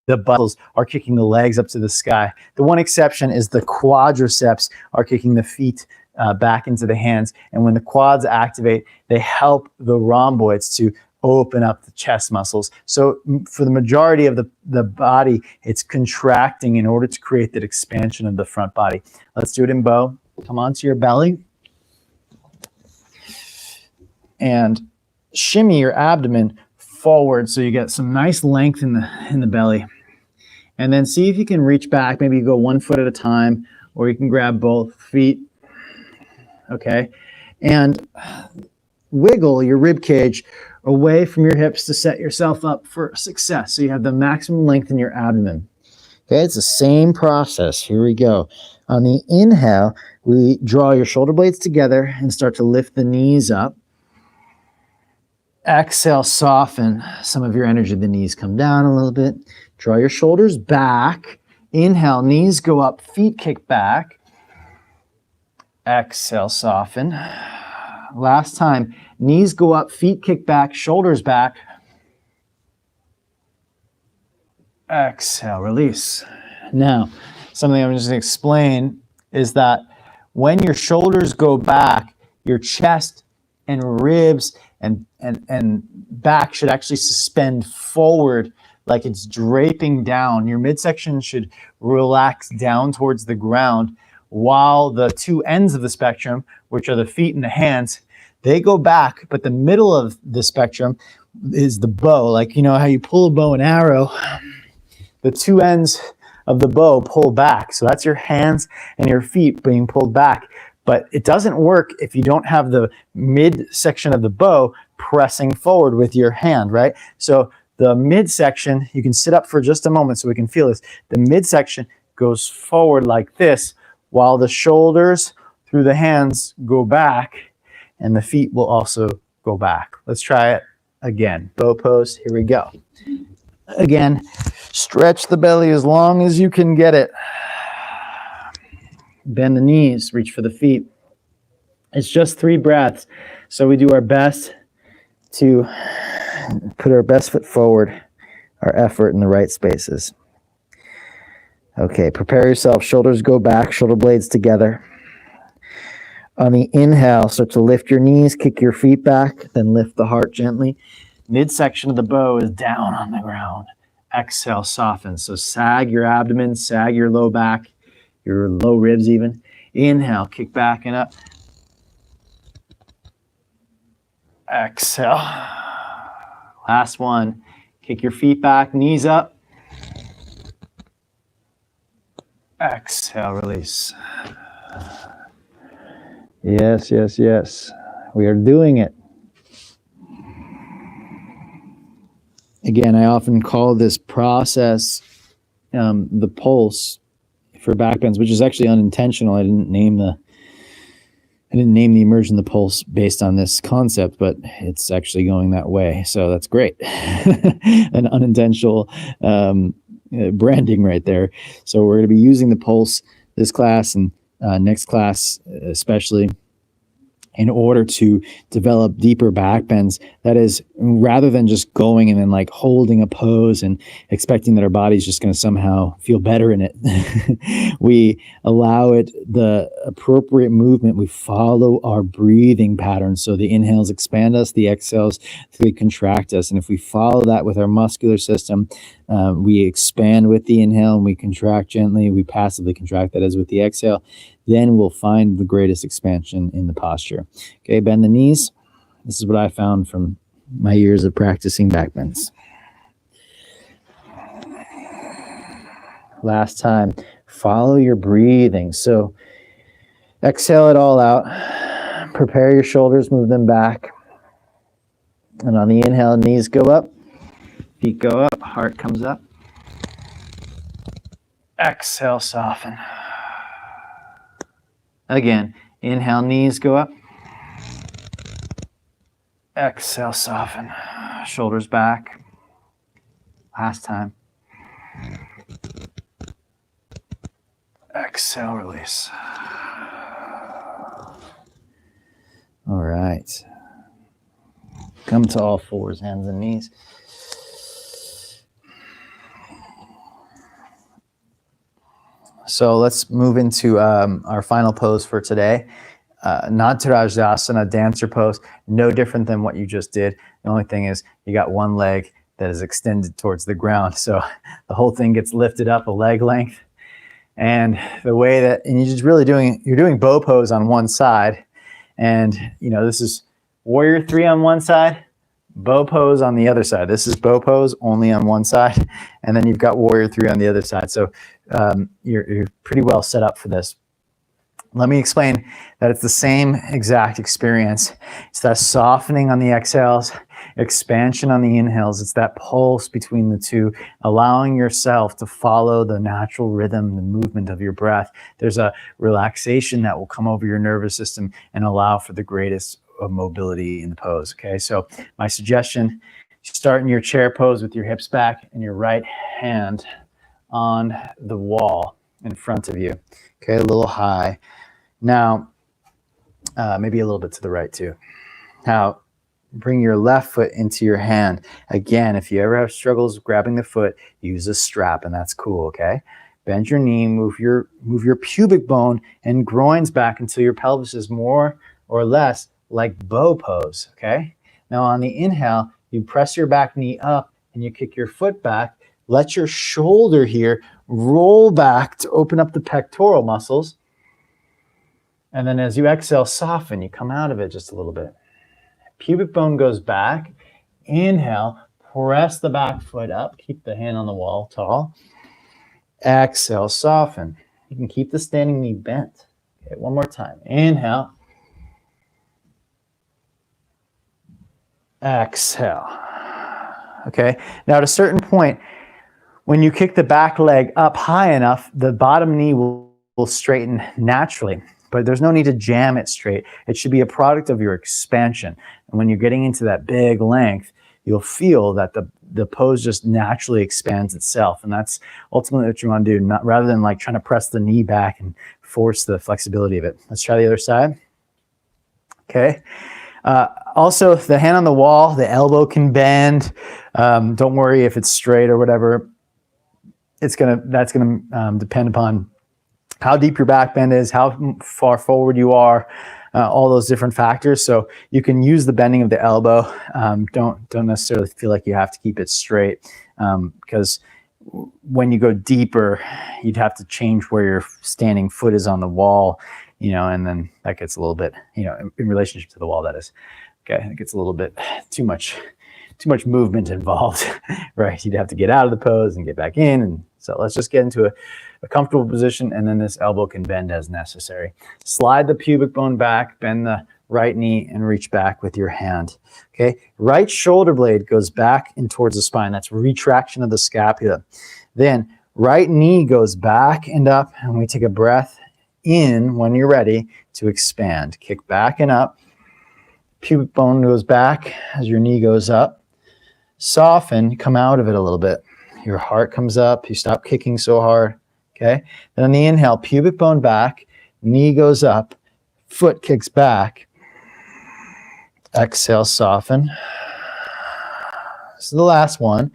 The muscles are kicking the legs up to the sky. The one exception is the quadriceps are kicking the feet back into the hands. And when the quads activate, they help the rhomboids to open up the chest muscles. So for the majority of the body, it's contracting in order to create that expansion of the front body. Let's do it in bow. Come onto your belly. And shimmy your abdomen forward so you get some nice length in the belly. And then see if you can reach back. Maybe you go 1 foot at a time, or you can grab both feet. Okay, and wiggle your rib cage away from your hips to set yourself up for success. So you have the maximum length in your abdomen. Okay, it's the same process. Here we go. On the inhale, we draw your shoulder blades together and start to lift the knees up. Exhale, soften some of your energy. The knees come down a little bit. Draw your shoulders back. Inhale, knees go up, feet kick back. Exhale, soften. Last time, knees go up, feet kick back, shoulders back. Exhale, release. Now, something I'm just going to explain is that when your shoulders go back, your chest and ribs and back should actually suspend forward like it's draping down. Your midsection should relax down towards the ground, while the two ends of the spectrum, which are the feet and the hands, they go back, but the middle of the spectrum is the bow. Like, you know how you pull a bow and arrow, the two ends of the bow pull back. So that's your hands and your feet being pulled back. But it doesn't work if you don't have the midsection of the bow pressing forward with your hand, right? So the midsection, you can sit up for just a moment so we can feel this. The midsection goes forward like this, while the shoulders through the hands go back, and the feet will also go back. Let's try it again. Bow pose, here we go. Again, stretch the belly as long as you can get it. Bend the knees, reach for the feet. It's just 3 breaths, so we do our best to put our best foot forward, our effort in the right spaces. Okay, prepare yourself. Shoulders go back, shoulder blades together. On the inhale, start to lift your knees, kick your feet back, then lift the heart gently. Midsection of the bow is down on the ground. Exhale, soften. So sag your abdomen, sag your low back, your low ribs even. Inhale, kick back and up. Exhale. Last one. Kick your feet back, knees up. Exhale, release. Yes, yes, yes. We are doing it. Again, I often call this process the pulse for back bends, which is actually unintentional. I didn't name the immersion the pulse based on this concept, but it's actually going that way. So that's great. An unintentional branding right there. So we're going to be using the pulse this class and next class especially in order to develop deeper back bends. That is, rather than just going and then like holding a pose and expecting that our body's just going to somehow feel better in it, we allow it the appropriate movement. We follow our breathing patterns. So the inhales expand us, the exhales they contract us. And if we follow that with our muscular system, we expand with the inhale and we contract gently. We passively contract, that is, with the exhale. Then we'll find the greatest expansion in the posture. Okay, bend the knees. This is what I found from my years of practicing back bends. Last time, follow your breathing. So exhale it all out. Prepare your shoulders, move them back. And on the inhale, knees go up, feet go up, heart comes up. Exhale, soften. Again, Inhale, knees go up. Exhale, soften. Shoulders back. Last time. Exhale, release. All right. Come to all fours, hands and knees. So let's move into our final pose for today. Natarajasana, dancer pose, no different than what you just did. The only thing is you got one leg that is extended towards the ground. So the whole thing gets lifted up a leg length. And the way that, and you're doing bow pose on one side. And, this is warrior 3 on one side, bow pose on the other side. This is bow pose only on one side. And then you've got warrior 3 on the other side. So you're pretty well set up for this. Let me explain that it's the same exact experience. It's that softening on the exhales, expansion on the inhales. It's that pulse between the two, allowing yourself to follow the natural rhythm, the movement of your breath. There's a relaxation that will come over your nervous system and allow for the greatest of mobility in the pose. Okay, so my suggestion, start in your chair pose with your hips back and your right hand on the wall in front of you. Okay, a little high. Now, maybe a little bit to the right too. Now, bring your left foot into your hand. Again, if you ever have struggles grabbing the foot, use a strap, and that's cool, okay? Bend your knee, move your pubic bone and groins back until your pelvis is more or less like bow pose, okay? Now, on the inhale, you press your back knee up and you kick your foot back. Let your shoulder here roll back to open up the pectoral muscles. And then as you exhale, soften. You come out of it just a little bit. Pubic bone goes back. Inhale, press the back foot up. Keep the hand on the wall tall. Exhale, soften. You can keep the standing knee bent. Okay, one more time. Inhale. Exhale. Okay, now at a certain point, when you kick the back leg up high enough, the bottom knee will straighten naturally. But there's no need to jam it straight. It should be a product of your expansion. And when you're getting into that big length, you'll feel that the pose just naturally expands itself. And that's ultimately what you want to do, rather than like trying to press the knee back and force the flexibility of it. Let's try the other side. Okay. Also, the hand on the wall, the elbow can bend. Don't worry if it's straight or whatever. That's gonna depend upon how deep your back bend is, how far forward you are, all those different factors. So you can use the bending of the elbow. Don't necessarily feel like you have to keep it straight, because when you go deeper, you'd have to change where your standing foot is on the wall, and then that gets a little bit, in relationship to the wall, that is. Okay, it gets a little bit too much movement involved, right? You'd have to get out of the pose and get back in. And so let's just get into a comfortable position, and then this elbow can bend as necessary. Slide the pubic bone back, bend the right knee, and reach back with your hand. Okay, right shoulder blade goes back and towards the spine. That's retraction of the scapula. Then right knee goes back and up, and we take a breath in when you're ready to expand. Kick back and up. Pubic bone goes back as your knee goes up. Soften, come out of it a little bit. Your heart comes up, you stop kicking so hard. Okay, then on the inhale, pubic bone back, knee goes up, foot kicks back. Exhale, soften. This is the last one.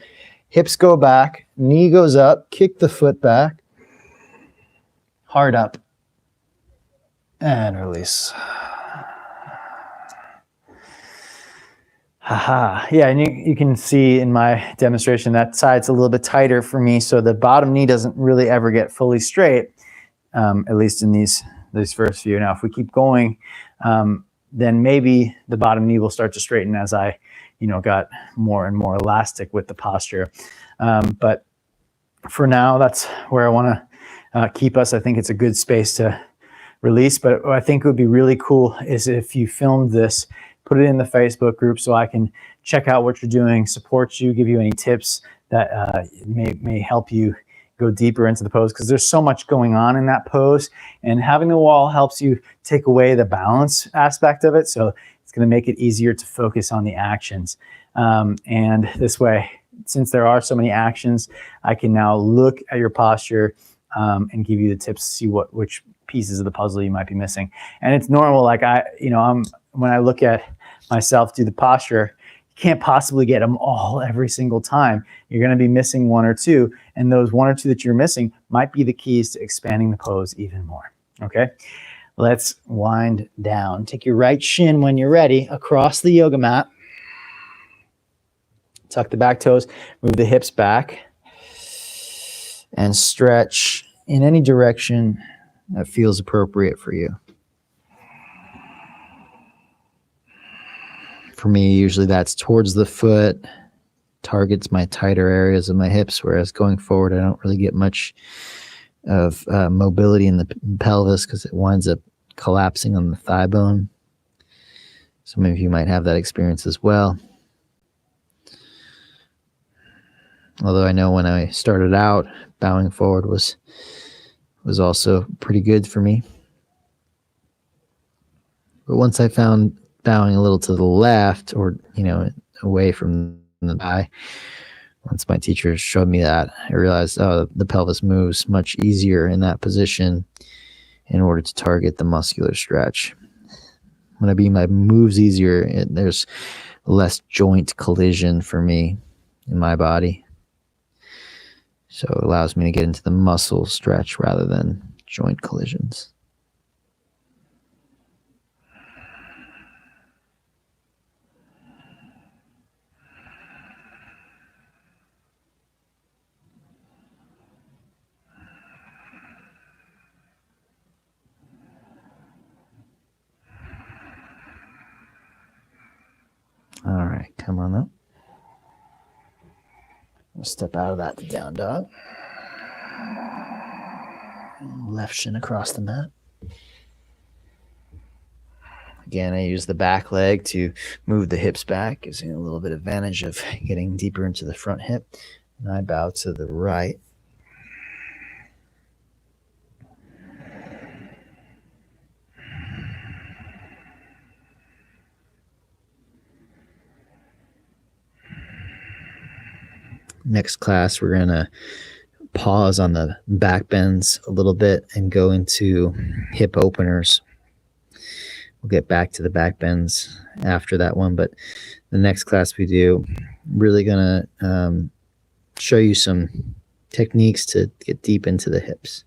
Hips go back, knee goes up, kick the foot back, heart up, and release. Haha, yeah, and you can see in my demonstration that side's a little bit tighter for me, so the bottom knee doesn't really ever get fully straight, at least in these first few. Now, if we keep going, then maybe the bottom knee will start to straighten as I, got more and more elastic with the posture. But for now, that's where I want to keep us. I think it's a good space to release, but what I think would be really cool is if you filmed this, put it in the Facebook group so I can check out what you're doing, support you, give you any tips that may help you go deeper into the pose because there's so much going on in that pose. And having the wall helps you take away the balance aspect of it. So it's going to make it easier to focus on the actions. And this way, since there are so many actions, I can now look at your posture and give you the tips to see which pieces of the puzzle you might be missing. And it's normal. Like when I look at myself do the posture, you can't possibly get them all every single time. You're going to be missing one or two, and those one or two that you're missing might be the keys to expanding the pose even more. Okay, let's wind down. Take your right shin when you're ready across the yoga mat. Tuck the back toes, move the hips back, and stretch in any direction that feels appropriate for you. For me, usually that's towards the foot, targets my tighter areas of my hips, whereas going forward, I don't really get much of mobility in the pelvis because it winds up collapsing on the thigh bone. Some of you might have that experience as well. Although I know when I started out, bowing forward was also pretty good for me. But once I found bowing a little to the left, or away from the thigh, once my teacher showed me that, I realized, the pelvis moves much easier in that position in order to target the muscular stretch. When a beam moves easier, there's less joint collision for me in my body. So it allows me to get into the muscle stretch rather than joint collisions. All right, come on up. We'll step out of that to down dog. Left shin across the mat. Again, I use the back leg to move the hips back, gives me a little bit of advantage of getting deeper into the front hip. And I bow to the right. Next class, we're going to pause on the back bends a little bit and go into hip openers. We'll get back to the back bends after that one, but the next class we do, really going to show you some techniques to get deep into the hips.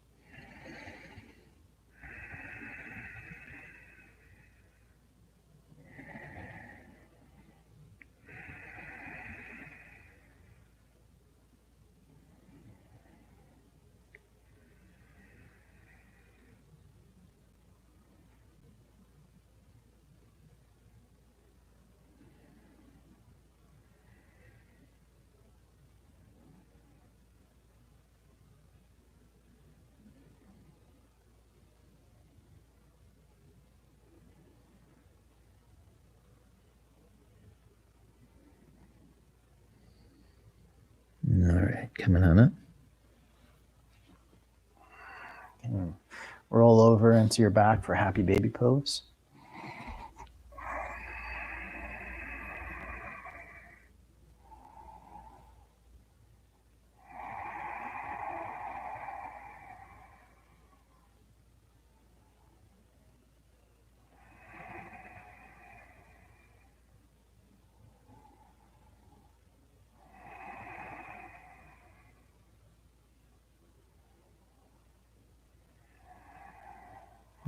All right, coming on up. And roll over into your back for happy baby pose.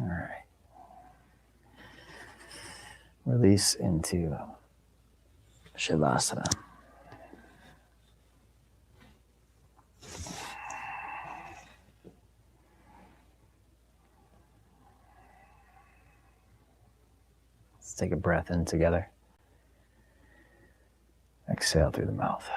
All right. Release into Shavasana. Let's take a breath in together. Exhale through the mouth.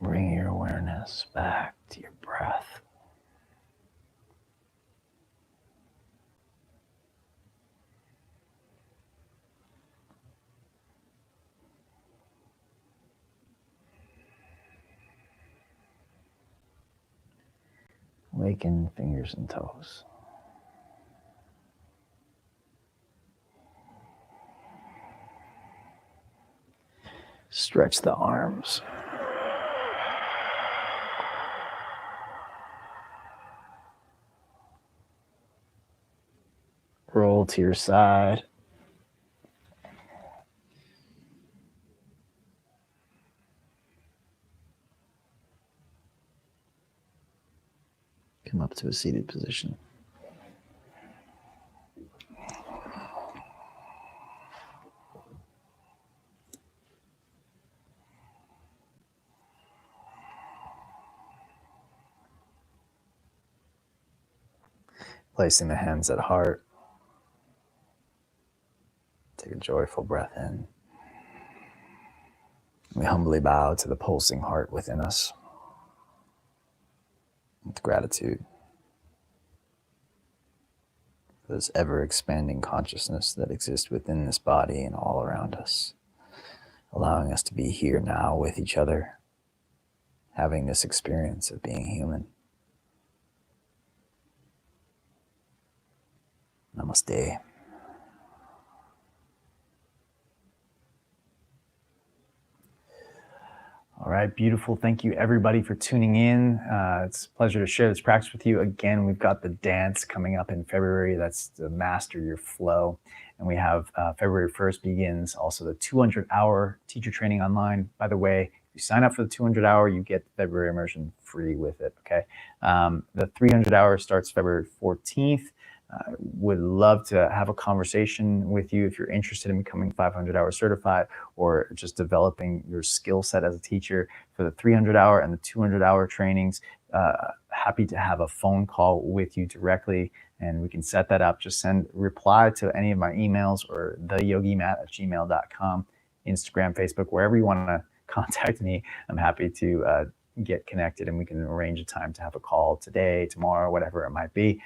Bring your awareness back to your breath. Awaken fingers and toes. Stretch the arms. Roll to your side. Come up to a seated position. Placing the hands at heart. Take a joyful breath in. We humbly bow to the pulsing heart within us with gratitude for this ever-expanding consciousness that exists within this body and all around us, allowing us to be here now with each other, having this experience of being human. Namaste. All right, beautiful. Thank you everybody for tuning in. It's a pleasure to share this practice with you. Again, we've got the dance coming up in February. That's to master your flow. And we have February 1st begins also the 200-hour teacher training online. By the way, if you sign up for the 200-hour, you get the February immersion free with it, okay? The 300-hour starts February 14th. Would love to have a conversation with you if you're interested in becoming 500-hour certified or just developing your skill set as a teacher for the 300-hour and the 200-hour trainings. Happy to have a phone call with you directly, and we can set that up. Just reply to any of my emails or theyogimatt@gmail.com, Instagram, Facebook, wherever you want to contact me. I'm happy to get connected, and we can arrange a time to have a call today, tomorrow, whatever it might be.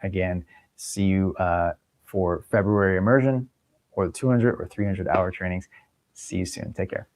Again, see you for February immersion or the 200 or 300-hour trainings. See you soon. Take care.